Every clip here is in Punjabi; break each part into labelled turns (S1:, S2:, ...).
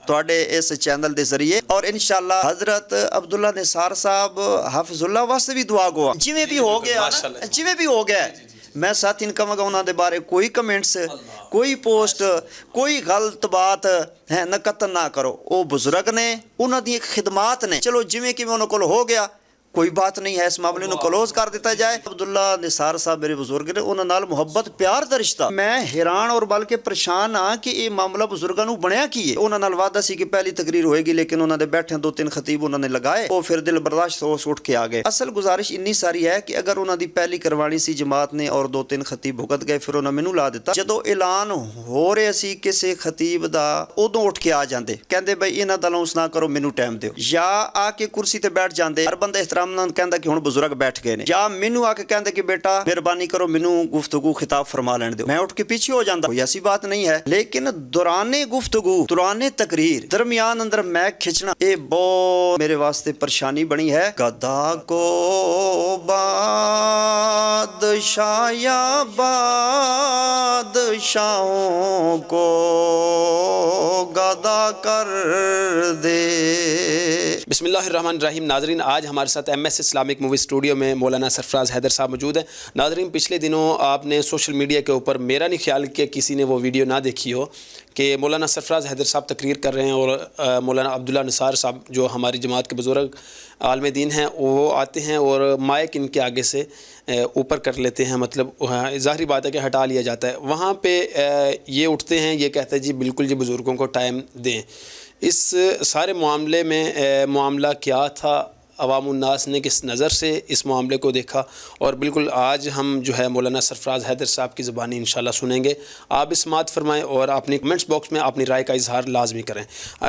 S1: ਤੁਹਾਡੇ ਇਸ ਚੈਨਲ ਦੇ ਜ਼ਰੀਏ। ਔਰ ਇਨਸ਼ਾਅੱਲਾ ਹਜ਼ਰਤ ਅਬਦੁੱਲਾ ਨਿਸਾਰ ਸਾਹਿਬ ਹਾਫਿਜ਼ੁੱਲਾ ਵਾਸਤੇ ਵੀ ਦੁਆ ਗੋ, ਜਿਵੇਂ ਵੀ ਹੋ ਗਿਆ ਨਾ, ਜਿਵੇਂ ਵੀ ਹੋ ਗਿਆ। ਮੈਂ ਸਾਥੀ ਨੂੰ ਕਹਾਂਗਾ ਉਹਨਾਂ ਦੇ ਬਾਰੇ ਕੋਈ ਕਮੈਂਟਸ, ਕੋਈ ਪੋਸਟ, ਕੋਈ ਗਲਤ ਬਾਤ ਹੈ ਨਕਤ ਨਾ ਕਰੋ। ਉਹ ਬਜ਼ੁਰਗ ਨੇ, ਉਹਨਾਂ ਦੀ ਖਿਦਮਾਤ ਨੇ, ਚਲੋ ਜਿਵੇਂ ਕਿਵੇਂ ਉਹਨਾਂ ਕੋਲ ਹੋ ਗਿਆ ਕੋਈ ਬਾਤ ਨਹੀਂ ਹੈ, ਇਸ ਮਾਮਲੇ ਨੂੰ ਕਲੋਜ਼ ਕਰ ਦਿੱਤਾ ਜਾਏ। ਅਬਦੁੱਲਾ ਨਿਸਾਰ ਸਾਹਿਬ ਮੇਰੇ ਬਜ਼ੁਰਗ ਨੇ, ਉਹਨਾਂ ਨਾਲ ਮੁਹੱਬਤ ਪਿਆਰ ਦਾ ਰਿਸ਼ਤਾ। ਮੈਂ ਹੈਰਾਨ ਔਰ ਬਲਕਿ ਪਰੇਸ਼ਾਨ ਹਾਂ ਕਿ ਇਹ ਮਾਮਲਾ ਬਜ਼ੁਰਗਾਂ ਨੂੰ ਬਣਿਆ ਕੀ ਹੈ। ਉਹਨਾਂ ਨਾਲ ਵਾਅਦਾ ਸੀ ਕਿ ਪਹਿਲੀ ਤਕਰੀਰ ਹੋਏਗੀ, ਲੇਕਿਨ ਉਹਨਾਂ ਦੇ ਬੈਠੇ 2-3 ਖਤੀਬ ਉਹਨਾਂ ਨੇ ਲਗਾਏ, ਉਹ ਫਿਰ ਦਿਲ ਬਰਦਾਸ਼ਤ ਹੋ ਉੱਠ ਕੇ ਆ ਗਏ। ਅਸਲ ਗੁਜ਼ਾਰਿਸ਼ ਇੰਨੀ ਸਾਰੀ ਹੈ ਕਿ ਅਗਰ ਉਹਨਾਂ ਦੀ ਪਹਿਲੀ ਕਰਵਾਣੀ ਸੀ ਜਮਾਤ ਨੇ ਔਰ 2-3 ਖਤੀਬ ਭੁਗਤ ਗਏ, ਫਿਰ ਉਹਨਾਂ ਮੈਨੂੰ ਲਾ ਦਿੱਤਾ। ਜਦੋਂ ਐਲਾਨ ਹੋ ਰਿਹਾ ਸੀ ਕਿਸੇ ਖਤੀਬ ਦਾ, ਉਦੋਂ ਉੱਠ ਕੇ ਆ ਜਾਂਦੇ, ਕਹਿੰਦੇ ਬਈ ਇਹਨਾਂ ਦਾ ਅਨਾਉਂਸ ਨਾ ਕਰੋ, ਮੈਨੂੰ ਟਾਈਮ ਦਿਓ, ਜਾਂ ਆ ਕੇ ਕੁਰਸੀ ਤੇ ਬੈਠ ਜਾਂਦੇ। ਹਰ ਬੰਦਾ ਕਹਿੰਦਾ ਕਿ ਹੁਣ ਬਜ਼ੁਰਗ ਬੈਠ ਗਏ ਨੇ, ਜਾਂ ਮੈਨੂੰ ਆ ਕੇ ਕਹਿੰਦੇ ਕਿ ਬੇਟਾ ਮਿਹਰਬਾਨੀ ਕਰੋ ਮੈਨੂੰ ਗੁਫ਼ਤਗੂ ਖਿਤਾਬ ਫਰਮਾ ਲੈਣ ਦਿਓ। ਮੈਂ ਉੱਠ ਕੇ ਪਿੱਛੇ ਹੋ ਜਾਂਦਾ, ਕੋਈ ਐਸੀ ਬਾਤ ਨਹੀਂ ਹੈ। ਲੇਕਿਨ ਦੌਰਾਨੇ ਗੁਫ਼ਤਗੂ, ਦੌਰਾਨੇ ਤਕਰੀਰ, ਦਰਮਿਆਨ ਅੰਦਰ ਮੈਂ ਖਿੱਚਣਾ, ਇਹ ਬਹੁਤ ਮੇਰੇ ਵਾਸਤੇ ਪਰੇਸ਼ਾਨੀ ਬਣੀ ਹੈ। ਗਦਾ ਕੋ ਬਾਦਸ਼ਾਇਆ बादशाहों को गदा कर दे।
S2: बिस्मिल्लाहिर्रहमानिर्रहीम। नाज़रीन, आज हमारे साथ MS इस्लामिक मूवी स्टूडियो में मौलाना सरफराज हैदर साहब मौजूद हैं। नाज़रीन, पिछले दिनों आपने सोशल मीडिया के ऊपर, मेरा नहीं ख्याल कि किसी ने वो वीडियो ना देखी हो, कि मौलाना सरफराज हैदर साहब तकरीर कर रहे हैं और मौलाना अब्दुल्ला निसार साहब जो हमारी जमात के बुज़ुर्ग आलम दीन हैं, वो आते हैं और माइक इनके आगे से ऊपर कर लेते हैं, मतलब ज़ाहिरी बात है कि हटा लिया जाता है। वहाँ पे ये उठते हैं, ये कहते हैं जी बिल्कुल जी बुज़ुर्गों को टाइम दें। इस सारे मामले में मामला क्या था, अवाम उन्नास ने किस नज़र से इस मामले को देखा, और बिल्कुल आज हम जो है मौलाना सरफराज हैदर साहब की ज़बानी इंशाल्लाह सुनेंगे। आप इस्मात फरमाएँ और अपनी कमेंट्स बॉक्स में अपनी राय का इजहार लाजमी करें।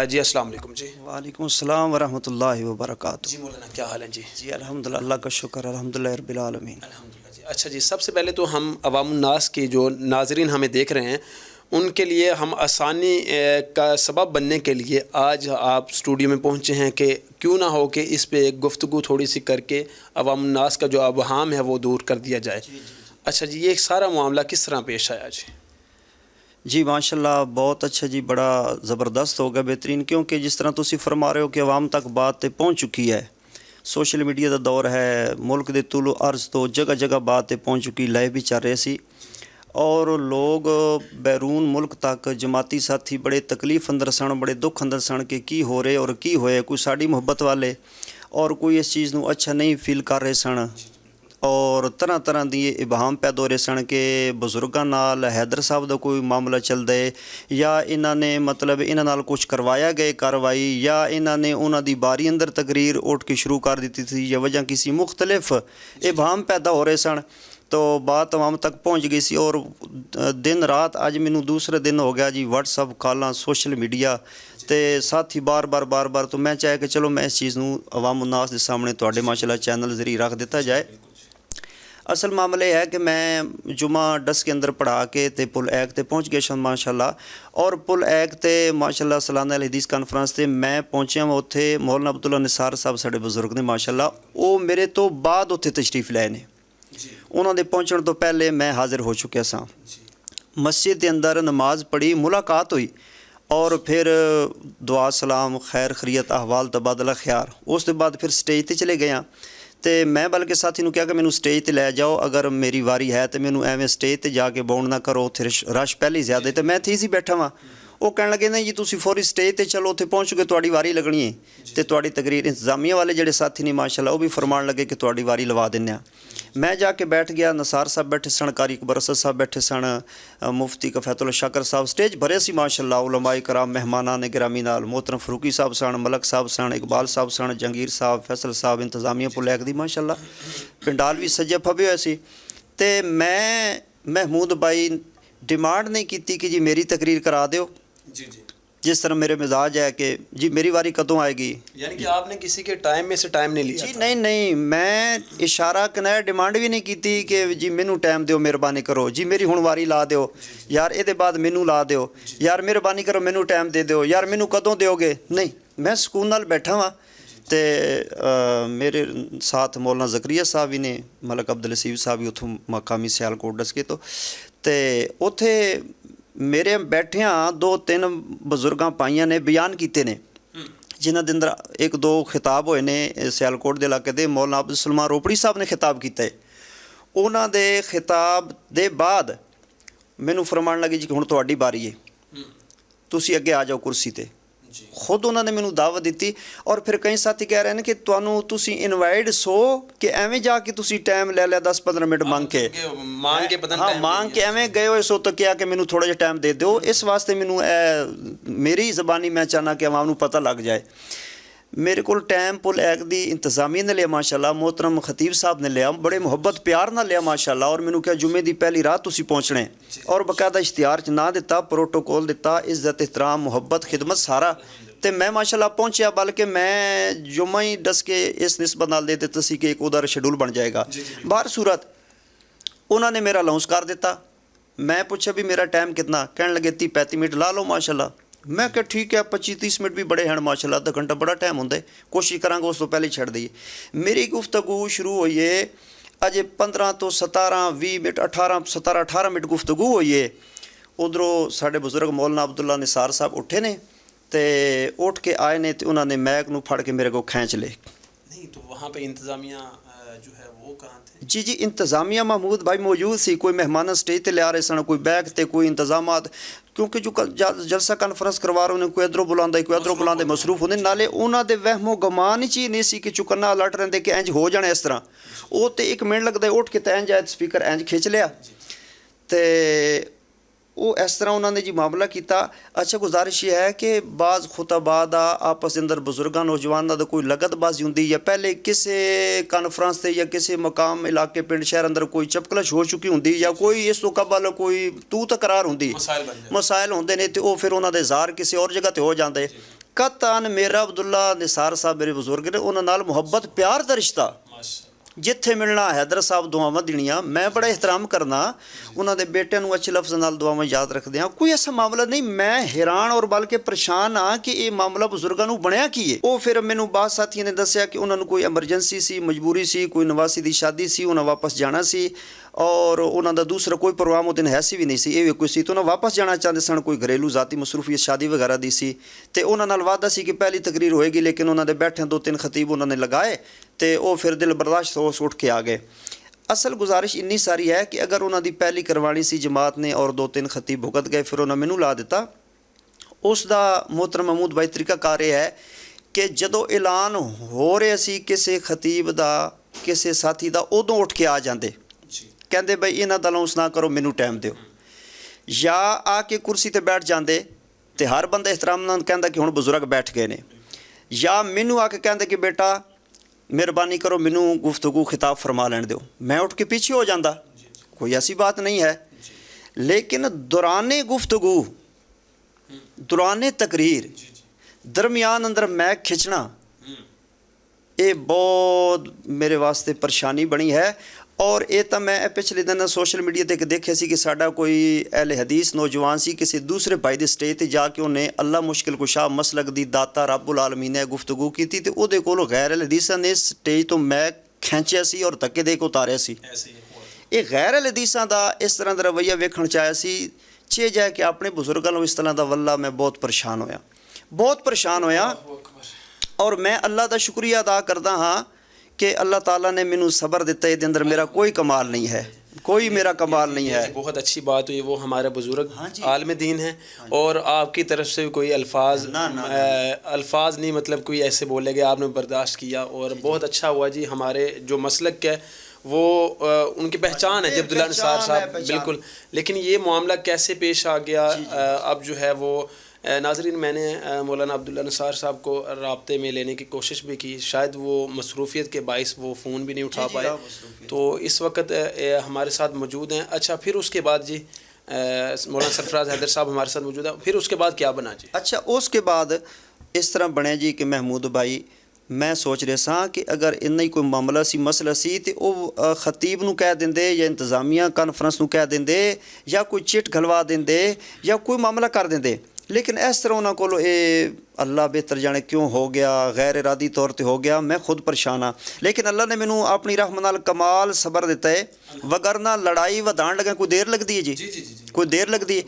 S2: जी अस्सलाम वालेकुम। जी
S1: वालेकुम अस्सलाम वरहमतुल्लाहि वबरकातुहू।
S2: जी मौलाना, क्या हाल है? जी
S1: जी अल्हम्दुलिल्लाह, अल्लाह का शुक्र, अल्हम्दुलिल्लाह रब्बिल आलमीन।
S2: अल्हम्दुलिल्लाह जी। अच्छा जी, सबसे पहले तो हम अवाम उन्नास के जो नाज़रीन हमें देख रहे हैं, उनके लिए हम आसानी का सबब बनने के लिए आज आप स्टूडियो में पहुंचे हैं कि क्यों ना हो कि इस पे एक गुफ्तगू थोड़ी सी करके अवाम उन्नास का जो अवहाम है वो दूर कर दिया जाए। अच्छा जी, ये सारा मामला किस तरह पेश आया? जी
S1: जी माशाल्लाह, बहुत अच्छा जी, बड़ा ज़बरदस्त होगा, बेहतरीन, क्योंकि जिस तरह तुसी फरमा रहे हो कि अवाम तक बात पहुँच चुकी है। सोशल मीडिया का दौर है, मुल्क के तुलो अर्ज़ तो जगह जगह बात पहुँच चुकी, लाइव भी चल रहे सी, और लोग बैरून मुल्क तक जमाती साथी बड़े तकलीफ़ अंदर सन, बड़े दुख अंदर सन कि की हो रहे और की होए। कोई साड़ी मुहब्बत वाले और कोई इस चीज़ नूं अच्छा नहीं फील कर रहे सन, और तरह तरह दी इबाहम पैदा हो रहे सन कि बजुर्गों नाल हैदर साहब का कोई मामला चलता है, या इन्हों ने मतलब इन्हों नाल कुछ करवाया गए कार्रवाई, या इन्हों ने उन्हों की बारी अंदर तकरीर उठ के शुरू कर दी थी, या वजह किसी मुख्तलिफ इबाहम पैदा हो रहे सन। तो बात आवाम तक पहुँच गई सी, और दिन रात अज मैनू दूसरे दिन हो गया जी, व्हाट्सअप कॉलां, सोशल मीडिया ते साथी बार बार तो मैं चाहे कि चलो मैं इस चीज़ नूं अवाम उन्नास के सामने तुहाडे माशाअल्लाह चैनल जरिए रख दिता जाए। असल मामले है कि मैं जुमा डस के अंदर पढ़ा के ते पुल ऐक ते पहुँच गया शन माशाअल्लाह, और पुल ऐक ते माशाअल्लाह सालाना हदीस कॉन्फ्रेंस ते मैं पहुँचा मैं उत्थे मौलाना अब्दुल्ला निसार साहब साडे बजुर्ग ने माशाअल्लाह, वो मेरे तो बाद उत्थे तशरीफ़ लाए ने। उन्होंने पहुँचण तो पहले मैं हाज़िर हो चुकिया सा। मस्जिद के अंदर नमाज पढ़ी, मुलाकात हुई, और फिर दुआ सलाम, खैर खरीयत, अहवाल, तबादला ख्यार। उस तो बाद फिर स्टेज पर चले गए। तो मैं बल्कि साथी नूं कहा कि मैनू स्टेज पर लै जाओ, अगर मेरी वारी है तो मैनू एवें स्टेज पर जाके बाउंड ना करो, उत्थे रश पहले ही ज़्यादा। तो मैं इत्थे ही बैठा वां। वो कहण लगे नहीं जी तुसीं फौरी स्टेज पर चलो, उत्थे पहुँच के तुहाडी वारी लगनी है। तो तुहाडी तकरीर इंतजामिया वाले जिहड़े साथी ने माशाअल्लाह वो भी फरमान लगे कि तुहाडी वारी लवा दिंदे आ। मैं जाके बैठ गया, नसार साहब बैठे सन, कारी अकबर असद साहब बैठे सन, मुफ्ती कफैतुल शाकर साहब, स्टेज भरे सी माशाअल्लाह, उलमाए कराम, मेहमानान ने गिरामी नाल, मोहतरम फरूकी साहब सन, मलक साहब सन, इकबाल साहब सन, जहांगीर साहब, फैसल साहब, इंतजामिया पुलैक दी माशाअल्लाह पिंडाल भी सजे फबे होए सी। ते मैं महमूद भाई डिमांड नहीं की कि जी मेरी तकरीर करा दिओ,
S2: जी जी,
S1: जिस तरह मेरे मिजाज है कि जी मेरी वारी कदों आएगी।
S2: यानी कि आपने किसी के टाइम में से टाइम नहीं लिया?
S1: जी नहीं, मैं इशारा कनाया, डिमांड भी नहीं की कि जी मैनू टाइम दिओ, मेहरबानी करो, जी मेरी हुण वारी ला दिओ, यार ये बाद मैनू ला दिओ, यार मेहरबानी करो मैनू टाइम दे दिओ, यार मैनू कदों दोगे। नहीं, मैं सुकून नाल बैठा वां। तो मेरे साथ मौलाना ज़करिया साहब भी ने, मलक अब्दुल लसीब साहब भी उत्थों मकामी सियालकोट डस के तो उत्थे ਮੇਰੇ ਬੈਠਿਆਂ 2-3 ਬਜ਼ੁਰਗਾਂ ਪਾਈਆਂ ਨੇ ਬਿਆਨ ਕੀਤੇ ਨੇ, ਜਿਨ੍ਹਾਂ ਦੇ ਅੰਦਰ 1-2 ਖਿਤਾਬ ਹੋਏ ਨੇ ਸਿਆਲਕੋਟ ਦੇ ਇਲਾਕੇ ਦੇ ਮੌਲਾਨਾ ਅਬਦੁਲ ਸਲਮਾਨ ਰੋਪੜੀ ਸਾਹਿਬ ਨੇ ਖਿਤਾਬ ਕੀਤਾ ਹੈ। ਉਹਨਾਂ ਦੇ ਖਿਤਾਬ ਦੇ ਬਾਅਦ ਮੈਨੂੰ ਫਰਮਾਉਣ ਲੱਗੇ ਜੀ ਕਿ ਹੁਣ ਤੁਹਾਡੀ ਵਾਰੀ ਹੈ, ਤੁਸੀਂ ਅੱਗੇ ਆ ਜਾਓ ਕੁਰਸੀ ਤੇ। ਖੁਦ ਉਹਨਾਂ ਨੇ ਮੈਨੂੰ ਦਾਵਤ ਦਿੱਤੀ। ਔਰ ਫਿਰ ਕਈ ਸਾਥੀ ਕਹਿ ਰਹੇ ਨੇ ਕਿ ਤੁਸੀਂ ਇਨਵਾਈਟ ਸੋ ਕਿ ਐਵੇਂ ਜਾ ਕੇ ਤੁਸੀਂ ਟਾਈਮ ਲੈ ਲਿਆ 10-15 ਮਿੰਟ ਮੰਗ ਕੇ ਮੰਗ ਕੇ ਐਵੇਂ ਗਏ ਹੋਏ ਸੋ ਤਾਂ ਕਿਹਾ ਕਿ ਮੈਨੂੰ ਥੋੜਾ ਜਿਹਾ ਟਾਈਮ ਦੇ ਦਿਓ। ਇਸ ਵਾਸਤੇ ਮੈਨੂੰ ਮੇਰੀ ਜ਼ਬਾਨੀ ਮੈਂ ਚਾਹੁੰਦਾ ਕਿ ਆਵਾਮ ਨੂੰ ਪਤਾ ਲੱਗ ਜਾਏ। ਮੇਰੇ ਕੋਲ ਟਾਈਮ ਪੁਲ ਐਕਟ ਦੀ ਇੰਤਜ਼ਾਮੀਆ ਨੇ ਲਿਆ ਮਾਸ਼ਾਅੱਲਾ, ਮੋਹਤਰਮ ਖਤੀਬ ਸਾਹਿਬ ਨੇ ਲਿਆ, ਬੜੇ ਮੁਹੱਬਤ ਪਿਆਰ ਨਾਲ ਲਿਆ ਮਾਸ਼ਾਅੱਲਾ। ਔਰ ਮੈਨੂੰ ਕਿਹਾ ਜੁਮੇ ਦੀ ਪਹਿਲੀ ਰਾਤ ਤੁਸੀਂ ਪਹੁੰਚਣਾ ਔਰ ਬਕਾਇਦਾ ਇਸ਼ਤਿਹਾਰ 'ਚ ਨਾਂ ਦਿੱਤਾ, ਪ੍ਰੋਟੋਕੋਲ ਦਿੱਤਾ, ਇੱਜ਼ਤ ਇhtਰਾਮ ਮੁਹੱਬਤ ਖਿਦਮਤ ਸਾਰਾ। ਤੇ ਮੈਂ ਮਾਸ਼ਾਅੱਲਾ ਪਹੁੰਚਿਆ, ਬਲਕਿ ਮੈਂ ਜੁਮਾ ਹੀ ਦੱਸ ਕੇ ਇਸ ਨਿਸਬਤ ਨਾਲ ਦੇ ਦਿੱਤਾ ਸੀ ਕਿ ਇੱਕ ਉਹਦਾ ਸ਼ੈਡਿਊਲ ਬਣ ਜਾਏਗਾ। ਬਾਹਰ ਸੂਰਤ ਉਹਨਾਂ ਨੇ ਮੇਰਾ ਅਨਾਉਂਸ ਕਰ ਦਿੱਤਾ। ਮੈਂ ਪੁੱਛਿਆ ਵੀ ਮੇਰਾ ਟਾਈਮ ਕਿਤਨਾ, ਕਹਿਣ ਲੱਗੇ 30-35 ਮਿੰਟ ਲਾ ਲਓ ਮਾਸ਼ਾਅੱਲਾ। ਮੈਂ ਕਿਹਾ ਠੀਕ ਹੈ, 25-30 ਮਿੰਟ ਵੀ ਬੜੇ ਹਨ ਮਾਸ਼ਾਅੱਲਾ, ਅੱਧਾ ਘੰਟਾ ਬੜਾ ਟਾਈਮ ਹੁੰਦਾ, ਕੋਸ਼ਿਸ਼ ਕਰਾਂਗਾ ਉਸ ਤੋਂ ਪਹਿਲੇ ਛੱਡ ਦਈਏ। ਮੇਰੀ ਗੁਫ਼ਤਗੂ ਸ਼ੁਰੂ ਹੋਈ ਹੈ ਅਜੇ 15 ਤੋਂ 17-20 ਮਿੰਟ 17-18 ਮਿੰਟ ਗੁਫ਼ਤਗੂ ਹੋਈ ਹੈ। ਉਧਰੋਂ ਸਾਡੇ ਬਜ਼ੁਰਗ ਮੌਲਾਨਾ ਅਬਦੁੱਲਾ ਨਿਸਾਰ ਸਾਹਿਬ ਉੱਠੇ ਨੇ ਤੇ ਉੱਠ ਕੇ ਆਏ ਨੇ ਤੇ ਉਹਨਾਂ ਨੇ ਮੈਕ ਨੂੰ ਫੜ ਕੇ ਮੇਰੇ ਕੋਲ ਖਿੱਚ ਲਏ।
S2: नहीं तो वहाँ पे इंतज़ामिया जो है वो कहाँ थे?
S1: जी इंतज़ामिया महमूद भाई मौजूद सी, कोई मेहमान स्टेज ते ले आ रहे सन, कोई बैग ते कोई इंतजामात, क्योंकि जो जलसा कॉन्फ्रेंस करवा रहे कोई इधरों बुलांदा कोई इधरों बुलांदे मसरूफ होंदे। नाले उन्हां दे वहमो गमान ही नहीं सी कि चुकन्ना अलर्ट रहिंदे कि इंज हो जाना इस तरह। वो तो 1 मिनट लगदा उठ के ते इंज आए स्पीकर इंज खिंच लिया ते ਉਹ ਇਸ ਤਰ੍ਹਾਂ ਉਹਨਾਂ ਨੇ ਜੀ ਮਾਮਲਾ ਕੀਤਾ। ਅੱਛਾ ਗੁਜ਼ਾਰਿਸ਼ ਇਹ ਹੈ ਕਿ ਬਾਜ਼ ਖੁਤਬਾ ਦਾ ਆਪਸ ਦੇ ਅੰਦਰ ਬਜ਼ੁਰਗਾਂ ਨੌਜਵਾਨਾਂ ਦਾ ਕੋਈ ਲਗਤਬਾਜ਼ੀ ਹੁੰਦੀ ਜਾਂ ਪਹਿਲੇ ਕਿਸੇ ਕਾਨਫਰੰਸ ਤੇ ਜਾਂ ਕਿਸੇ ਮਕਾਮ ਇਲਾਕੇ ਪਿੰਡ ਸ਼ਹਿਰ ਅੰਦਰ ਕੋਈ ਚਪਕਲਸ਼ ਹੋ ਚੁੱਕੀ ਹੁੰਦੀ ਜਾਂ ਕੋਈ ਇਸ ਤੋਂ ਕਬਲ ਕੋਈ ਤੂੰ ਤਕਰਾਰ ਹੁੰਦੀ, ਮਸਾਇਲ ਹੁੰਦੇ ਨੇ ਤੇ ਉਹ ਫਿਰ ਉਹਨਾਂ ਦੇ ਜ਼ਾਰ ਕਿਸੇ ਹੋਰ ਜਗ੍ਹਾ ਤੇ ਹੋ ਜਾਂਦੇ। ਕਤਨ ਮੇਰਾ ਅਬਦੁੱਲਾ ਨਿਸਾਰ ਸਾਹਿਬ ਮੇਰੇ ਬਜ਼ੁਰਗ ਨੇ, ਉਹਨਾਂ ਨਾਲ ਮੁਹੱਬਤ ਪਿਆਰ ਦਾ ਰਿਸ਼ਤਾ ਜਿੱਥੇ ਮਿਲਣਾ ਹੈਦਰ ਸਾਹਿਬ ਦੁਆਵਾਂ ਦੇਣੀਆਂ, ਮੈਂ ਬੜਾ ਇਹਤਰਾਮ ਕਰਨਾ ਉਹਨਾਂ ਦੇ ਬੇਟਿਆਂ ਨੂੰ ਅੱਛੇ ਲਫ਼ਜ਼ ਨਾਲ ਦੁਆਵਾਂ ਯਾਦ ਰੱਖਦੇ ਹਾਂ। ਕੋਈ ਐਸਾ ਮਾਮਲਾ ਨਹੀਂ, ਮੈਂ ਹੈਰਾਨ ਔਰ ਬਲਕਿ ਪਰੇਸ਼ਾਨ ਹਾਂ ਕਿ ਇਹ ਮਾਮਲਾ ਬਜ਼ੁਰਗਾਂ ਨੂੰ ਬਣਿਆ ਕੀ ਹੈ। ਉਹ ਫਿਰ ਮੈਨੂੰ ਬਾਅਦ ਸਾਥੀਆਂ ਨੇ ਦੱਸਿਆ ਕਿ ਉਹਨਾਂ ਨੂੰ ਕੋਈ ਐਮਰਜੈਂਸੀ ਸੀ, ਮਜਬੂਰੀ ਸੀ, ਕੋਈ ਨਵਾਸੀ ਦੀ ਸ਼ਾਦੀ ਸੀ, ਉਹਨਾਂ ਵਾਪਸ ਜਾਣਾ ਸੀ ਔਰ ਉਹਨਾਂ ਦਾ ਦੂਸਰਾ ਕੋਈ ਪ੍ਰੋਗਰਾਮ ਉਹ ਦਿਨ ਹੈ ਸੀ ਵੀ ਨਹੀਂ ਸੀ, ਇਹ ਵੀ ਕੋਈ ਸੀ, ਤਾਂ ਉਹਨਾਂ ਵਾਪਸ ਜਾਣਾ ਚਾਹੁੰਦੇ ਸਨ, ਕੋਈ ਘਰੇਲੂ ਜ਼ਾਤੀ ਮਸਰੂਫੀਅਤ ਸ਼ਾਦੀ ਵਗੈਰਾ ਦੀ ਸੀ। ਤੇ ਉਹਨਾਂ ਨਾਲ ਵਾਅਦਾ ਸੀ ਕਿ ਪਹਿਲੀ ਤਕਰੀਰ ਹੋਏਗੀ, ਲੇਕਿਨ ਉਹਨਾਂ ਦੇ ਬੈਠਿਆਂ 2-3 ਖਤੀਬ ਉਹਨਾਂ ਨੇ ਲਗਾਏ ਤੇ ਉਹ ਫਿਰ ਦਿਲ ਬਰਦਾਸ਼ਤ ਹੋ ਉੱਠ ਕੇ ਆ ਗਏ। ਅਸਲ ਗੁਜ਼ਾਰਿਸ਼ ਇੰਨੀ ਸਾਰੀ ਹੈ ਕਿ ਅਗਰ ਉਹਨਾਂ ਦੀ ਪਹਿਲੀ ਕਰਵਾਣੀ ਸੀ ਜਮਾਤ ਨੇ ਔਰ 2-3 ਖਤੀਬ ਭੁਗਤ ਗਏ, ਫਿਰ ਉਹਨਾਂ ਮੈਨੂੰ ਲਾ ਦਿੱਤਾ। ਉਸ ਦਾ ਮੋਹਤਰਮ ਮਹਿਮੂਦ ਭਾਈ ਤਰੀਕਾਕਾਰ ਇਹ ਹੈ ਕਿ ਜਦੋਂ ਐਲਾਨ ਹੋ ਰਿਹਾ ਸੀ ਕਿਸੇ ਖਤੀਬ ਦਾ ਕਿਸੇ ਸਾਥੀ ਦਾ, ਉਦੋਂ ਉੱਠ ਕੇ ਆ ਜਾਂਦੇ, ਕਹਿੰਦੇ ਬਈ ਇਹਨਾਂ ਦਾ ਅਨਾਉਂਸ ਨਾ ਕਰੋ, ਮੈਨੂੰ ਟਾਈਮ ਦਿਓ, ਜਾਂ ਆ ਕੇ ਕੁਰਸੀ ਤੇ ਬੈਠ ਜਾਂਦੇ ਤੇ ਹਰ ਬੰਦਾ ਇhtਰਾਮ ਨਾਲ ਕਹਿੰਦਾ ਕਿ ਹੁਣ ਬਜ਼ੁਰਗ ਬੈਠ ਗਏ ਨੇ, ਜਾਂ ਮੈਨੂੰ ਆ ਕੇ ਕਹਿੰਦੇ ਕਿ ਬੇਟਾ ਮਿਹਰਬਾਨੀ ਕਰੋ ਮੈਨੂੰ ਗੁਫ਼ਤਗੂ ਖਿਤਾਬ ਫਰਮਾ ਲੈਣ ਦਿਓ, मैं उठ के पीछे हो जाता, कोई ऐसी बात नहीं है। लेकिन दौराने गुफ्तगू दौराने तकरीर दरमियान अंदर मैक खिंचना ये बहुत मेरे वास्ते परेशानी बनी है। और ये तो मैं पिछले दिन सोशल मीडिया ते देखिਆ ਸੀ कि साडा कोई अहले हदीस नौजवान सी किसी दूसरे भाई दे स्टेज ते जाके उन्हें अल्लाह मुश्किल कुशा मसलक दी दाता रब्बुल आलमीन ने गुफ्तगू की ते ਉਹਦੇ ਕੋਲੋਂ गैर अहले हदीसां ने स्टेज तो मैं ਖਿੱਚਿਆ ਸੀ ਔਰ ਧੱਕੇ ਦੇ ਕੇ ਉਤਾਰਿਆ ਸੀ। ਇਹ ਗੈਰ ਅਹਲੇ ਹਦੀਸਾਂ ਦਾ ਇਸ ਤਰ੍ਹਾਂ ਦਾ ਰਵੱਈਆ ਵੇਖਣ ਚ ਆਇਆ ਸੀ, ਚੇ ਜਾ ਕੇ ਆਪਣੇ ਬਜ਼ੁਰਗਾਂ ਨੂੰ ਇਸ ਤਰ੍ਹਾਂ ਦਾ ਵੱਲਾ ਮੈਂ ਬਹੁਤ ਪਰੇਸ਼ਾਨ ਹੋਇਆ, ਬਹੁਤ ਪਰੇਸ਼ਾਨ ਹੋਇਆ। ਔਰ ਮੈਂ ਅੱਲਾ ਦਾ ਸ਼ੁਕਰੀਆ ਅਦਾ ਕਰਦਾ ਹਾਂ कि अल्लाह ताला ने मैनू सब्र दिता, ये अंदर मेरा कोई कमाल नहीं है, कोई मेरा कमाल नहीं है।
S2: बहुत अच्छी बात हुई, वो हमारे बुजुर्ग आलिम दीन हैं और आपकी तरफ से कोई अल्फाज अल्फाज नहीं, मतलब कोई ऐसे बोले गए आपने बर्दाश्त किया और बहुत अच्छा हुआ जी। हमारे जो मसलक है वो उनकी पहचान है अब्दुल्ला निसार साहब, बिल्कुल। लेकिन ये मामला कैसे पेश आ गया अब जो है वो नाज़रीन, मैंने मौलाना अब्दुल्ला निसार साहब को राब्ते में लेने की कोशिश भी की, शायद वो मसरूफियत के बाइस वो फ़ोन भी नहीं उठा पाए, तो इस वक्त हमारे साथ मौजूद हैं। अच्छा, फिर उसके बाद जी मौलाना सरफराज हैदर साहब हमारे साथ मौजूद है, फिर उसके बाद क्या बना जी?
S1: अच्छा, उसके बाद इस तरह बने जी कि महमूद भाई मैं सोच रहा सा कि अगर इन्ना ही कोई मामला सी मसला सी तो वो खतीब नूं कह देंदे या इंतज़ामिया कानफ्रेंस नूं कह देंदे या कोई चिट घलवा देंदे या कोई मामला कर देंदे। लेकिन इस तरह उन्होंने को अल्लाह बेहतर जाने क्यों हो गया, गैर इरादी तौर पर हो गया, मैं खुद परेशान हाँ। लेकिन अल्लाह ने मैनू अपनी रहमत नाल कमाल सबर दिता है, वगरना लड़ाई वधाण लगे कोई देर लगती है जी, कोई देर लगती है।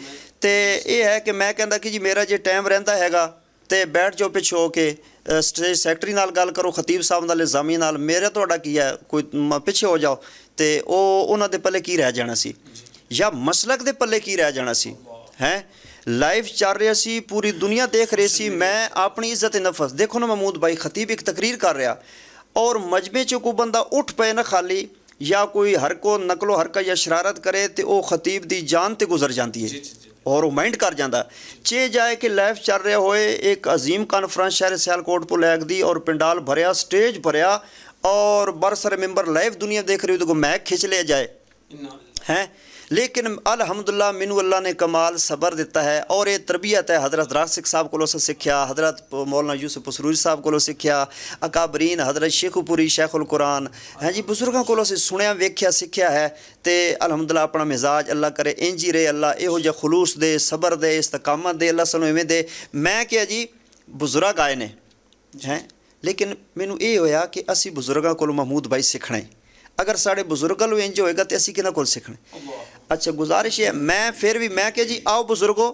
S1: ਤੇ ਇਹ ਹੈ ਕਿ ਮੈਂ ਕਹਿੰਦਾ ਕਿ ਜੀ ਮੇਰਾ ਜੇ ਟਾਈਮ ਰਹਿੰਦਾ ਹੈਗਾ ਤੇ ਬੈਠ ਜਾਓ ਪਿੱਛੇ ਹੋ ਕੇ, ਸਟੇਜ ਸੈਕਟਰੀ ਨਾਲ ਗੱਲ ਕਰੋ, ਖਤੀਬ ਸਾਹਿਬ ਨਾਲ, ਨਿਜ਼ਾਮੀ ਨਾਲ, ਮੇਰਾ ਤੁਹਾਡਾ ਕੀ ਹੈ, ਕੋਈ ਪਿੱਛੇ ਹੋ ਜਾਓ। ਤੇ ਉਹਨਾਂ ਦੇ ਪੱਲੇ ਕੀ ਰਹਿ ਜਾਣਾ ਸੀ, ਜਾਂ ਮਸਲਕ ਦੇ ਪੱਲੇ ਕੀ ਰਹਿ ਜਾਣਾ ਸੀ ਹੈ। ਲਾਈਵ ਚੱਲ ਰਿਹਾ ਸੀ, ਪੂਰੀ ਦੁਨੀਆ ਦੇਖ ਰਹੀ ਸੀ। ਮੈਂ ਆਪਣੀ ਇੱਜ਼ਤ ਨਫਸ ਦੇਖੋ ਨਾ, ਮਹਿਮੂਦ ਭਾਈ ਖਤੀਬ ਇੱਕ ਤਕਰੀਰ ਕਰ ਰਿਹਾ ਔਰ ਮਜਮੇ 'ਚ ਕੋਈ ਬੰਦਾ ਉੱਠ ਪਏ ਨਾ ਖਾਲੀ, ਜਾਂ ਕੋਈ ਹਰਕੋ ਨਕਲੋ ਹਰਕਤ ਜਾਂ ਸ਼ਰਾਰਤ ਕਰੇ ਤੇ ਉਹ ਖਤੀਬ ਦੀ ਜਾਨ ਤੇ ਗੁਜ਼ਰ ਜਾਂਦੀ ਹੈ ਔਰ ਉਹ ਮਾਈਂਡ ਕਰ ਜਾਂਦਾ। ਚੇ ਜਾਏ ਕਿ ਲਾਈਵ ਚੱਲ ਰਿਹਾ ਹੋਏ ਇੱਕ ਅਜ਼ੀਮ ਕਾਨਫਰੰਸ ਸ਼ਹਿਰ ਸਿਆਲਕੋਟ ਤੋਂ ਲੱਗਦੀ ਔਰ ਪਿੰਡਾਲ ਭਰਿਆ, ਸਟੇਜ ਭਰਿਆ ਔਰ ਬਰਸਰ ਮੈਂਬਰ ਲਾਈਵ ਦੁਨੀਆ ਦੇਖ ਰਹੀ, तो मैं खिंच लिया जाए हैं। लेकिन अल्हम्दुलिल्लाह मैनू अल्लाह ने कमाल सबर दिता है और ये तरबियत है हज़रत रासिक साहब को सीखिया, हज़रत मौलाना यूसुफ पसरूरी साहब को सीखिया, अकाबरीन हज़रत शेखुपुरी शेखुल कुरान है जी, बुजुर्गों को सुनिया वेख्या सीखिया है। तो अल्हम्दुलिल्लाह अपना मिजाज अल्लाह करे इंज ही रहे, अल्लाह इहो जिहा खलूस दे, सबर दे, इस्तकामत दे, अल्लाह सानू इवें दे। मैं क्या जी बुजुर्ग आए ने हैं, लेकिन मैनू ये होया कि असी बुजुर्गों को महमूद भाई सीखना है। अगर साढ़े बुजुर्गों को इंज होएगा तो असी किन्हां कोल सीखना। अच्छा गुजारिश है, मैं फिर भी मैं क्या जी आओ बुजुर्गो,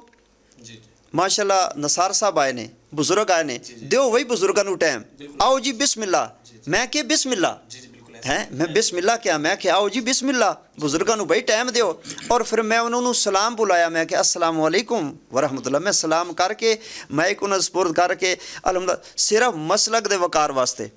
S1: माशाल्लाह नसार साहब आए ने, बुजुर्ग आए ने, दो वही बुजुर्गों को टाइम, आओ जी बिस्मिल्लाह। मैं क्या बिस्मिल्लाह हैं, मैं बिस्मिल्लाह क्या, मैं क्या आओ जी बिस्मिल्लाह, बुजुर्गों को भाई टाइम दो। और फिर मैं उन्होंने सलाम बुलाया, मैं क्या अस्सलाम वालेकुम वरहमतुल्लाह, मैं सलाम करके माइक उन्हें सपुर्द करके अल्हम्दुलिल्लाह सिर्फ मसलक दे वकार वास्ते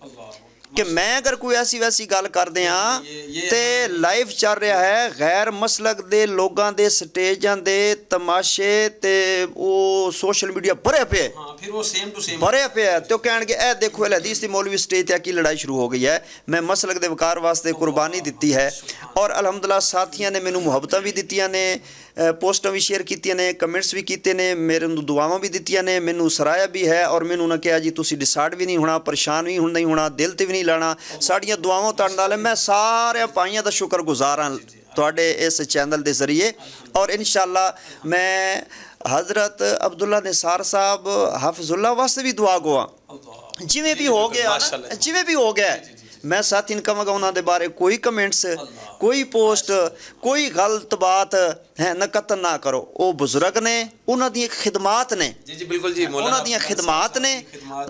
S1: कि मैं अगर कोई ऐसी वैसी गल कर दियाँ तो लाइव चल रहा है गैर मसलक दे लोगों दे स्टेजां दे तमाशे ते वो सोशल मीडिया भरे पे भरे पे है। तो कह ए देखो हदीस दी मौलवी स्टेज ते की लड़ाई शुरू हो गई है। मैं मसलक दे वकार वास्ते कुर्बानी दी है और अल्हम्दुलिल्लाह साथियों ने मैनू मुहब्बतां भी दित्तियां ने, पोस्टां भी शेयर कीतियां ने, कमेंट्स भी कीते ने, मेरे नूं दुआवां भी दित्तियां ने, मैनू सराया भी है और मैनू उन्हें कहा जी तुसीं डिसाइड भी नहीं होना, परेशान भी नहीं होना, दिल ते भी नहीं लाना, साड़ियां दुआवां तुहाडे नाल। मैं सारे भाइयों दा शुक्रगुजार हाँ तुहाडे इस चैनल के जरिए और इंशाअल्लाह मैं हज़रत अब्दुल्ला निसार साहब हाफिजुल्लाह वास्ते भी दुआ गोआ, जिवें भी हो गया ना, जिवें भी हो गया। मैं साथी कहांगा उन्होंने बारे कोई कमेंट्स, कोई पोस्ट, कोई गलत बात है न कतन ना करो। वो बुजुर्ग ने, उन्होंने खिदमात ने, उन्होंने खिदमात ने,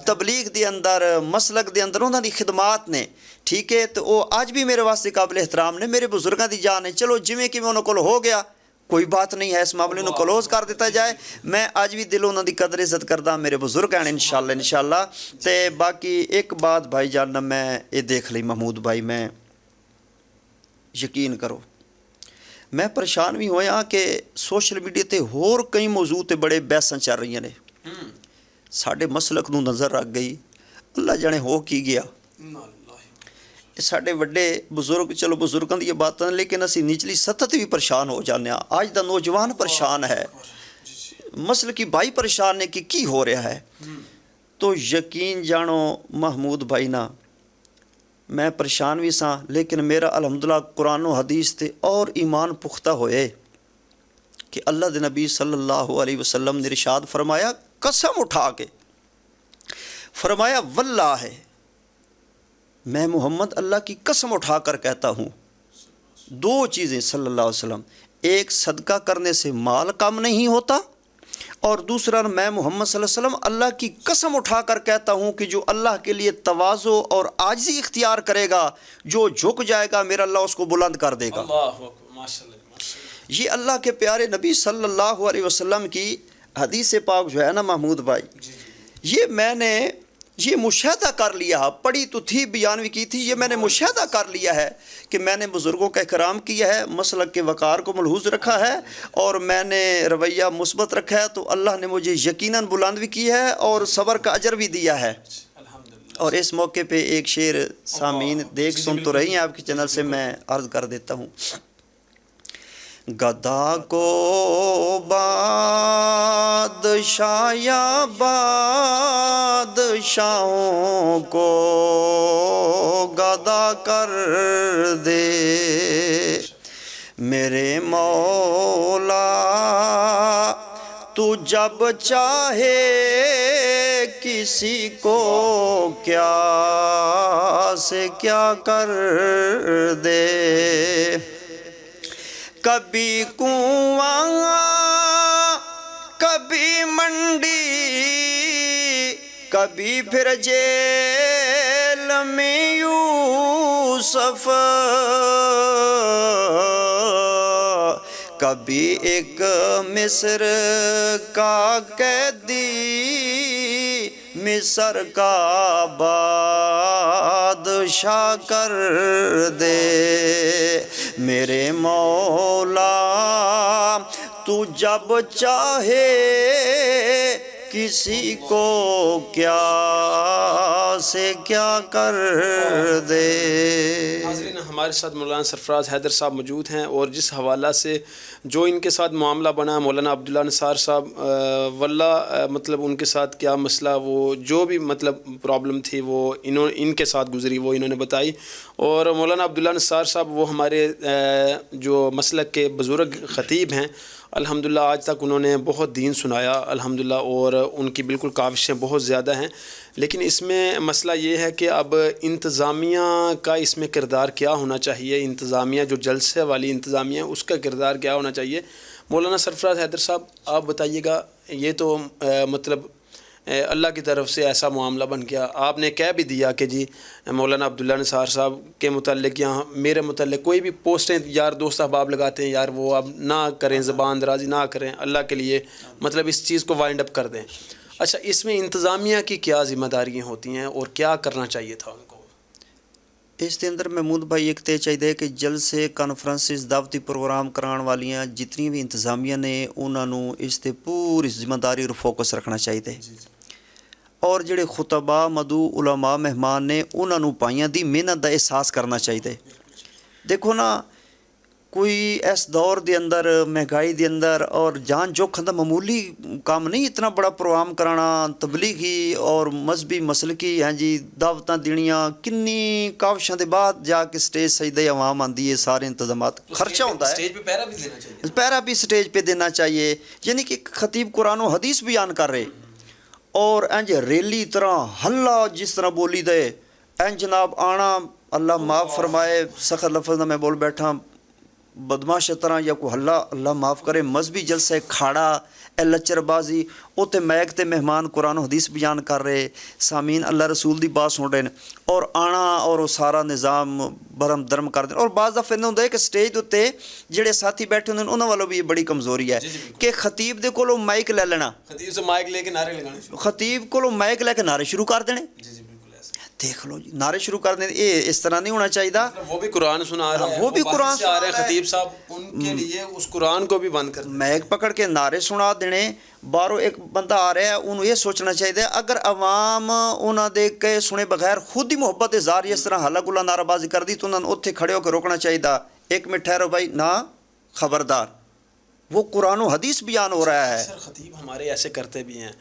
S1: तबलीग के अंदर मसलक के अंदर उन्होंने खिदमात ने, ठीक है। तो वो अज भी मेरे वास्ते काबिल एहतराम ने, मेरे बुजुर्गों की जान है। चलो जिमें कि उन्होंने को हो गया कोई बात नहीं है, इस मामले को क्लोज कर दिता जाए। मैं अज भी दिलों उन्होंने कदर इज्जत करदा, मेरे बुजुर्ग हैं इंशाअल्लाह इंशाअल्लाह। तो बाकी एक बात भाई जान मैं ये देख ली महमूद भाई, मैं यकीन करो मैं परेशान भी होया कि सोशल मीडिया ते होर कई मौजू ते बड़े बहसां चल रही ने, साडे मसलक नूं नज़र रख गई, अल्लाह जाने हो की गया। साढ़े वड्डे बुजुर्ग चलो बुजुर्गों दी बातां, लेकिन असी निचली सतह ते भी परेशान हो जाने। अज दा नौजवान परेशान है, मसल की भाई परेशान ने कि की हो रहा है। तो यकीन जानो महमूद भाई ना, मैं परेशान भी सा, लेकिन मेरा अल्हम्दुलिल्लाह कुरान व हदीस ते और ईमान पुख्ता होए कि अल्लाह दे नबी सल्लल्लाहु अलैहि वसल्लम ने इरशाद फरमाया, कसम उठा के फरमाया वल्लाह है, मैं मोहम्मद अल्लाह की कसम उठाकर कहता हूँ, दो चीज़ें सल्लल्लाहु अलैहि वसल्लम, एक सदका करने से माल कम नहीं होता और दूसरा मैं मोहम्मद सल्लल्लाहु अलैहि वसल्लम अल्लाह की कसम उठाकर कहता हूँ कि जो अल्लाह के लिए तवाज़ो और आजिज़ी इख्तियार करेगा, जो झुक जाएगा मेरा अल्लाह उसको बुलंद कर देगा। ये अल्लाह के प्यारे नबी सल्लल्लाहु अलैहि वसल्लम की हदीस पाक जो है ना महमूद भाई, ये मैंने ये मुशाहदा कर लिया है, पढ़ी तो थी बयान भी की थी, ये मैंने मुशाहदा कर लिया है कि मैंने बुज़ुर्गों का इकराम किया है, मसलक के वक़ार को मलहूज़ रखा है और मैंने रवैया मुस्बत रखा है। तो अल्लाह ने मुझे यकीनन बुलंद भी किया है और सबर का अजर भी दिया है। और इस मौके पे एक शेर सामीन देख सुन तो रही हैं आपके चैनल से, मैं अर्ज़ कर देता हूँ। गदा को बादशाह या बादशाहों को गदा कर दे, मेरे मौला तू जब चाहे किसी को क्या से क्या कर दे। कभी कुआं کبھی پھر جیل میں یوسف، کبھی ایک مصر کا قیدی مصر کا بادشاہ کر دے، میرے مولا تو جب چاہے کسی کو کیا سے کیا کر دے۔
S2: ناظرین، ہمارے ساتھ مولانا سرفراز حیدر صاحب موجود ہیں، اور جس حوالہ سے جو ان کے ساتھ معاملہ بنا مولانا عبداللہ نثار صاحب، واللہ مطلب ان کے ساتھ کیا مسئلہ، وہ جو بھی مطلب پرابلم تھی وہ ان کے ساتھ گزری، وہ انہوں نے بتائی۔ اور مولانا عبداللہ نثار صاحب وہ ہمارے جو مسلک کے بزرگ خطیب ہیں، الحمدللہ آج تک انہوں نے بہت دین سنایا الحمدللہ، اور ان کی بالکل کاوشیں بہت زیادہ ہیں۔ لیکن اس میں مسئلہ یہ ہے کہ اب انتظامیہ کا اس میں کردار کیا ہونا چاہیے، انتظامیہ جو جلسے والی انتظامیہ اس کا کردار کیا ہونا چاہیے۔ مولانا سرفراز حیدر صاحب آپ بتائیے گا، یہ تو مطلب اللہ کی طرف سے ایسا معاملہ بن گیا، آپ نے کہہ بھی دیا کہ جی مولانا عبداللہ نثار صاحب کے متعلق یا میرے متعلق کوئی بھی پوسٹیں یار دوست احباب لگاتے ہیں، یار وہ اب نہ کریں، زبان درازی نہ کریں، اللہ کے لیے مطلب اس چیز کو وائنڈ اپ کر دیں۔ اچھا، اس میں انتظامیہ کی کیا ذمہ داریاں ہوتی ہیں اور کیا کرنا چاہیے تھا ان کو؟
S1: اس کے اندر محمود بھائی ایک تے چاہیے کہ جلسے کانفرنسز دعوتی پروگرام کران والیاں جتنی بھی انتظامیہ نے انہوں نے اس تے پوری ذمہ داری اور فوکس رکھنا چاہیے، اور جڑے خطبہ مدعو علماء مہمان نے انہوں نے پائیاں دی محنت دا احساس کرنا چاہیے۔ دیکھو نا، کوئی اس دور دے اندر مہنگائی دے اندر اور جان جوکھن دا معمولی کام نہیں، اتنا بڑا پروگرام کرانا، تبلیغی اور مذہبی مسلکی دعوتاں دینیاں، کنی کاوشاں دے بعد جا کے سٹیج سجدے عوام آندی ہے، سارے انتظامات خرچہ ہوتا ہے،
S2: اسٹیج پہ پیرا بھی دینا چاہیے،
S1: پیرا بھی سٹیج پہ دینا چاہیے، یعنی کہ خطیب قرآن و حدیث بیان کر رہے اور انج ریلی طرح ہلا جس طرح بولی دے، این جناب آنا، اللہ معاف فرمائے سخت لفظ نہ میں بول بیٹھا، بدماش طرح یا کوئی ہلا اللہ معاف کرے، مذہبی جلسے کھاڑا اے لچر بازی، اوتے میک تے مہمان قرآن و حدیث بیان کر رہے، سامعین اللہ رسول دی بات سن رہے ہیں، اور آنا اور وہ سارا نظام برم درم کر دیں۔ اور بعض دفعہ یہ ہوتا ہے کہ سٹیج تے جڑے ساتھی بیٹھے ہوتے ہیں انہوں والوں بھی یہ بڑی کمزوری ہے کہ خطیب دے کولوں مائک لے لینا،
S2: خطیب سے مائک لے کے نعرے لگانے شروع،
S1: خطیب کولوں مائک لے کے نعرے شروع کر دینے، دیکھ لو جی نعرے شروع کر دیں، یہ اس طرح نہیں ہونا چاہیے۔
S2: وہ بھی قرآن سنا رہے ہیں،
S1: وہ بھی قرآن
S2: سے آ رہے ہیں خطیب صاحب، ان کے لیے اس قرآن کو بھی بند کر دیں،
S1: میک پکڑ کے نعرے سنا دینے، باہروں ایک بندہ آ رہا ہے انہوں یہ سوچنا چاہیے اگر عوام انہوں دے کے سنے بغیر خود ہی محبت اظہار اس طرح حلا گلا نعرہ بازی کر دی تو انہوں نے اتنے کھڑے ہو کے روکنا چاہیے، ایک منٹ ٹھہرو بھائی، نہ خبردار، وہ قرآن و حدیث بیان ہو رہا ہے۔
S2: اکثر خطیب ہمارے ایسے کرتے بھی ہیں،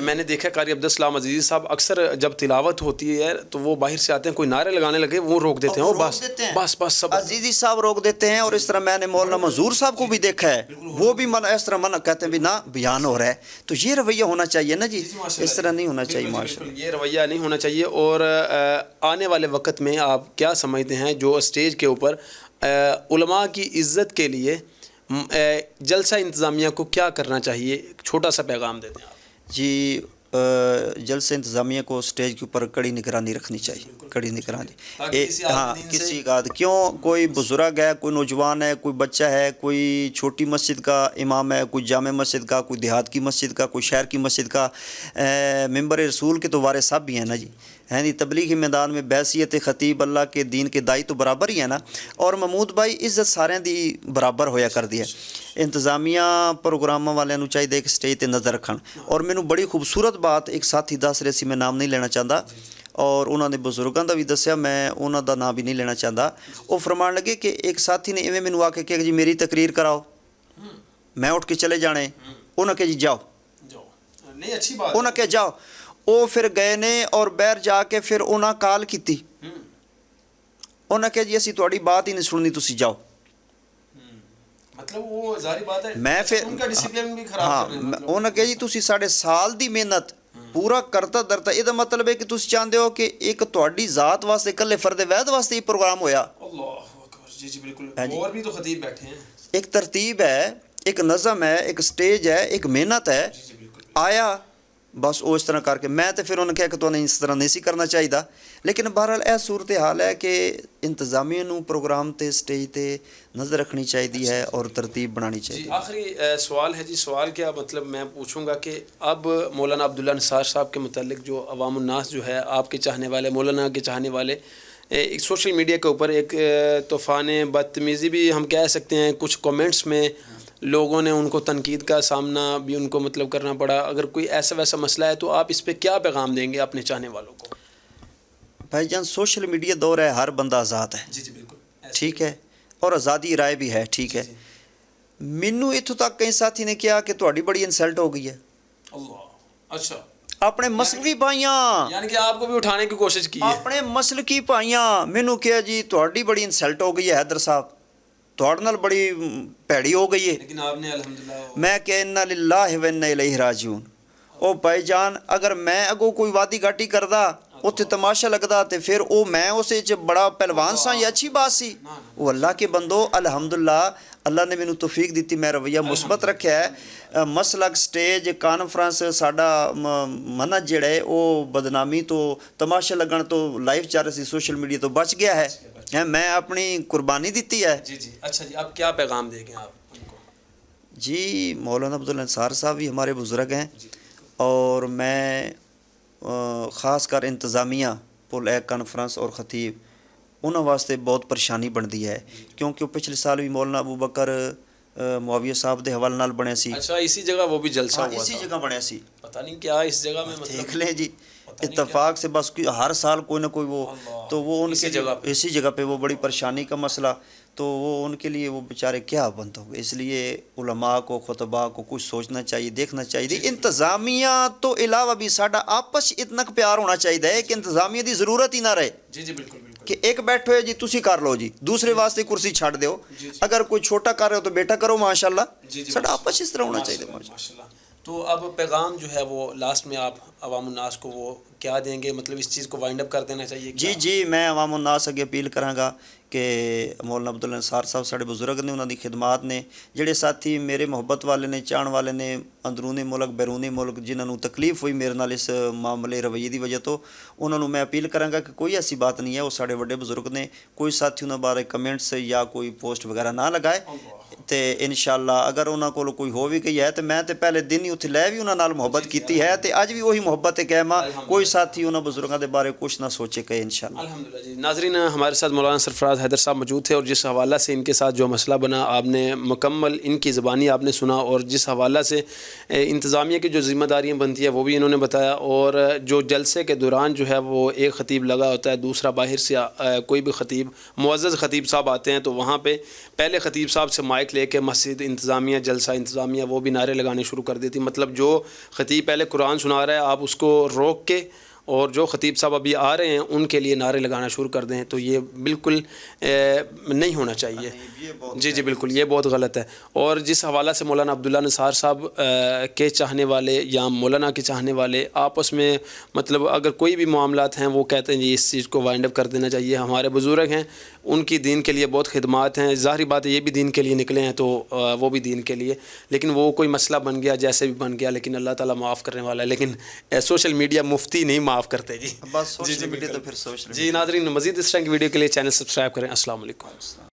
S2: میں نے دیکھا قاری عبدالسلام عزیزی صاحب اکثر جب تلاوت ہوتی ہے تو وہ باہر سے آتے ہیں، کوئی نعرے لگانے لگے وہ روک دیتے ہیں، وہ بس سب
S1: عزیزی صاحب روک دیتے ہیں، اور اس طرح میں نے مولانا منظور صاحب کو بھی دیکھا ہے، وہ بھی اس طرح منع کہتے ہیں بھی نہ بیان ہو رہا ہے، تو یہ رویہ ہونا چاہیے نا جی، اس طرح نہیں ہونا چاہیے ماشاءاللہ،
S2: یہ رویہ نہیں ہونا چاہیے۔ اور آنے والے وقت میں آپ کیا سمجھتے ہیں جو اسٹیج کے اوپر علماء کی عزت کے لیے جلسہ انتظامیہ کو کیا کرنا چاہیے؟ چھوٹا سا پیغام دیتے ہیں آپ
S1: جی۔ جلسہ انتظامیہ کو سٹیج کے اوپر کڑی نگرانی رکھنی چاہیے، کڑی نگرانی، ہاں کسی کا کیوں، کوئی بزرگ ہے، کوئی نوجوان ہے، کوئی بچہ ہے، کوئی چھوٹی مسجد کا امام ہے، کوئی جامع مسجد کا، کوئی دیہات کی مسجد کا، کوئی شہر کی مسجد کا، ممبر رسول کے تو وارث صاحب بھی ہیں نا جی، ہیں جی، تبلیغی میدان میں بحیثیت خطیب اللہ کے دین کے دائی تو برابر ہی ہے نا، اور محمود بھائی عزت سارے دی برابر ہویا کر دی ہے۔ انتظامیہ پروگراموں والے نو چاہیے کہ سٹیج تے نظر رکھن، اور مینوں بڑی خوبصورت بات ایک ساتھی دس رہے سی، میں نام نہیں لینا چاہتا، اور انہوں نے بزرگاں دا بھی دسیا، میں انہوں دا نام بھی نہیں لینا چاہتا، وہ فرمان لگے کہ ایک ساتھی نے ایویں مینوں آ کے کہا جی میری تقریر کراؤ، میں اٹھ کے چلے جانے، انہوں نے کہا جی جاؤ،
S2: نہیں اچھی بات،
S1: انہوں نے کہا جاؤ، وہ پھر گئے نے اور باہر جا کے پھر انہوں کال کیتی، انہوں نے کہا جی اسی تہاڈی بات ہی نہیں سننی، تسی جاؤ،
S2: مطلب وہ ظاہری بات ہے
S1: میں پھر
S2: ان کا ڈسپلن بھی خراب
S1: ہاں
S2: کر رہے ہیں،
S1: انہوں نے کہا جی تسی 7.5 سال دی محنت پورا کرتا درتا، یہ مطلب ہے کہ تسی چاہتے ہو کہ ایک تہاڈی ذات واسطے کلے فرد واحد واسطے یہ پروگرام ہویا،
S2: اللہ اکبر، جی جی بالکل، اور بھی تو خطیب بیٹھے ہیں،
S1: ایک ترتیب ہے، ایک نظم ہے، ایک سٹیج ہے، ایک محنت ہے، آیا ਬਸ ਉਹ ਇਸ ਤਰ੍ਹਾਂ ਕਰਕੇ ਮੈਂ ਤੇ ਫਿਰ ਉਹਨੇ ਕਿਹਾ ਕਿ ਤੁਹਾਨੂੰ ਇਸ ਤਰ੍ਹਾਂ ਨਹੀਂ ਸੀ ਕਰਨਾ ਚਾਹੀਦਾ। ਲੇਕਿਨ ਬਹਰਹਾਲ ਇਹ ਸੂਰਤ ਹਾਲ ਹੈ ਕਿ ਇੰਤਜ਼ਾਮੀਆ ਨੂੰ ਪ੍ਰੋਗਰਾਮ ਤੇ ਸਟੇਜ ਤੇ ਨਜ਼ਰ ਰੱਖਣੀ ਚਾਹੀਦੀ ہے اور ترتیب بنانی
S2: جی
S1: چاہیے۔
S2: آخری سوال ہے جی، سوال کیا مطلب میں پوچھوں گا کہ اب مولانا عبداللہ نثار صاحب کے متعلق جو عوام الناس جو ہے آپ کے چاہنے والے، مولانا کے چاہنے والے، ایک سوشل میڈیا کے اوپر ایک طوفان بدتمیزی بھی ہم کہہ سکتے ہیں، کچھ کومنٹس میں لوگوں نے ان کو تنقید کا سامنا بھی ان کو مطلب کرنا پڑا۔ اگر کوئی ایسا ویسا مسئلہ ہے تو آپ اس پہ کیا پیغام دیں گے اپنے چاہنے والوں کو؟
S1: بھائی جان سوشل میڈیا دور ہے، ہر بندہ آزاد ہے،
S2: جی جی بالکل
S1: ٹھیک ہے، اور آزادی رائے بھی ہے، ٹھیک ہے۔ مینوں اتوں تک کئی ساتھی نے کیا کہ تہاڈی بڑی انسلٹ ہو گئی ہے،
S2: اللہ، اچھا،
S1: اپنے مسلکی بھائیاں،
S2: یعنی کہ آپ کو بھی اٹھانے کی کوشش کی ہے؟
S1: اپنے مسلکی بھائیاں مینوں کیا جی تہاڈی بڑی انسلٹ ہو گئی ہے حیدر صاحب، تہاڈے نال بڑی بھیڑی ہو گئی ہے۔
S2: لیکن آپ نے الحمدللہ
S1: میں کہ انا للہ و انا الیہ راجعون۔ او بھائی جان اگر میں اگوں کوئی وادی گھاٹی کردا اتنے تماشا لگتا تے پھر او میں اسے بڑا پہلوان سا، یہ اچھی بات سی۔ وہ اللہ کے بندو الحمدللہ اللہ نے مینوں توفیق دیتی، میں رویہ مثبت رکھا ہے۔ مسلک سٹیج کانفرنس ساڈا منج جڑا ہے وہ بدنامی تو تماشا لگن تو لائف چل رہی سی سوشل میڈیا تو بچ گیا ہے، میں اپنی قربانی دیتی ہے۔
S2: جی جی اچھا جی، اب کیا پیغام دیں گے آپ ان کو؟
S1: جی مولانا عبداللہ نثار صاحب بھی ہمارے بزرگ ہیں، اور میں خاص کر انتظامیہ پل اے کانفرنس اور خطیب انہوں واسطے بہت پریشانی بنتی ہے، کیونکہ پچھلے سال بھی مولانا ابو بکر معاویہ صاحب دے حوالے نال بنیا سی۔
S2: اچھا اسی جگہ وہ بھی جلسہ ہوا تھا؟
S1: اسی جگہ بنیا سی،
S2: پتہ نہیں کیا اس جگہ میں مطلب
S1: دیکھ لیں جی اتفاق سے بس ہر سال کوئی نہ کوئی وہ، تو وہ ان کے اسی جگہ پہ وہ بڑی پریشانی کا مسئلہ، تو وہ ان کے لیے وہ بیچارے کیا بند ہو گئے۔ اس لیے علماء کو خطباء کو کچھ سوچنا چاہیے، دیکھنا چاہیے۔ انتظامیہ تو علاوہ بھی ساڈا آپس اتنا پیار ہونا چاہیے کہ انتظامیہ دی ضرورت ہی نہ رہے
S2: جی جی بالکل بالکل
S1: کہ ایک بیٹھو ہے جی تسی کر لو جی، دوسرے واسطے کرسی چھڈ دیو، اگر کوئی چھوٹا کر رہے ہو تو بیٹا کرو ماشاءاللہ۔ ساڈا آپس اس طرح ہونا چاہیے
S2: ماشاءاللہ۔ تو اب پیغام جو ہے وہ لاسٹ میں آپ عوام الناس کو وہ کیا دیں گے؟ مطلب اس چیز کو وائنڈ اپ کر دینا چاہیے؟
S1: جی جی میں عوام الناس اگے اپیل کراں گا کہ مولانا عبداللہ نثار صاحب ساڈے بزرگ نے، انہوں دی خدمات نے، جڑے ساتھی میرے محبت والے نے، چاہن والے نے اندرونی ملک بیرونی ملک جنہوں نے تکلیف ہوئی میرے نال اس معاملے رویے دی وجہ تو، انہوں نے میں اپیل کراں گا کہ کوئی ایسی بات نہیں ہے، وہ ساڈے وڈے بزرگ نے، کوئی ساتھی انہاں بارے کمنٹس یا کوئی پوسٹ وغیرہ نہ لگائے، تے انشاءاللہ اگر انہاں کول کوئی ہو بھی گئی ہے تو میں تے پہلے دن ہی اتھے لے بھی انہاں نال محبت کیتی ہے، تے اج بھی وہی محبت ہے کہ ماں کوئی ساتھی انہاں بزرگاں دے بارے کچھ نہ سوچے کہ انشاءاللہ۔
S2: الحمدللہ جی۔ ناظرین ہمارے ساتھ مولانا سرفراز حیدر صاحب موجود تھے، اور جس حوالہ سے ان کے ساتھ جو مسئلہ بنا آپ نے مکمل ان کی زبانی آپ نے سنا، اور جس حوالہ سے انتظامیہ کی جو ذمہ داریاں بنتی ہیں وہ بھی انہوں نے بتایا، اور جو جلسے کے دوران جو ہے وہ ایک خطیب لگا ہوتا ہے، دوسرا باہر سے کوئی بھی خطیب معزز خطیب صاحب آتے ہیں تو وہاں پہ پہلے خطیب صاحب سے مائک لے کے مسجد انتظامیہ جلسہ انتظامیہ وہ بھی نعرے لگانے شروع کر دیتی، مطلب جو خطیب پہلے قرآن سنا رہا ہے آپ اس کو روک کے اور جو خطیب صاحب ابھی آ رہے ہیں ان کے لیے نعرے لگانا شروع کر دیں، تو یہ بالکل نہیں ہونا چاہیے۔ جی جی بالکل یہ بہت غلط ہے۔ اور جس حوالہ سے مولانا عبداللہ نثار صاحب کے چاہنے والے یا مولانا کے چاہنے والے آپس میں مطلب اگر کوئی بھی معاملات ہیں وہ کہتے ہیں جی اس چیز کو وائنڈ اپ کر دینا چاہیے، ہمارے بزرگ ہیں ان کی دین کے لیے بہت خدمات ہیں، ظاہری بات ہے یہ بھی دین کے لیے نکلے ہیں تو وہ بھی دین کے لیے، لیکن وہ کوئی مسئلہ بن گیا جیسے بھی بن گیا، لیکن اللہ تعالیٰ معاف کرنے والا ہے، لیکن سوشل میڈیا مفتی نہیں معاف کرتے جی۔
S1: بس سوشل میڈیا تو پھر سوشل
S2: جی ناظرین مزید اس طرح کی ویڈیو کے لیے چینل سبسکرائب کریں۔ السلام علیکم۔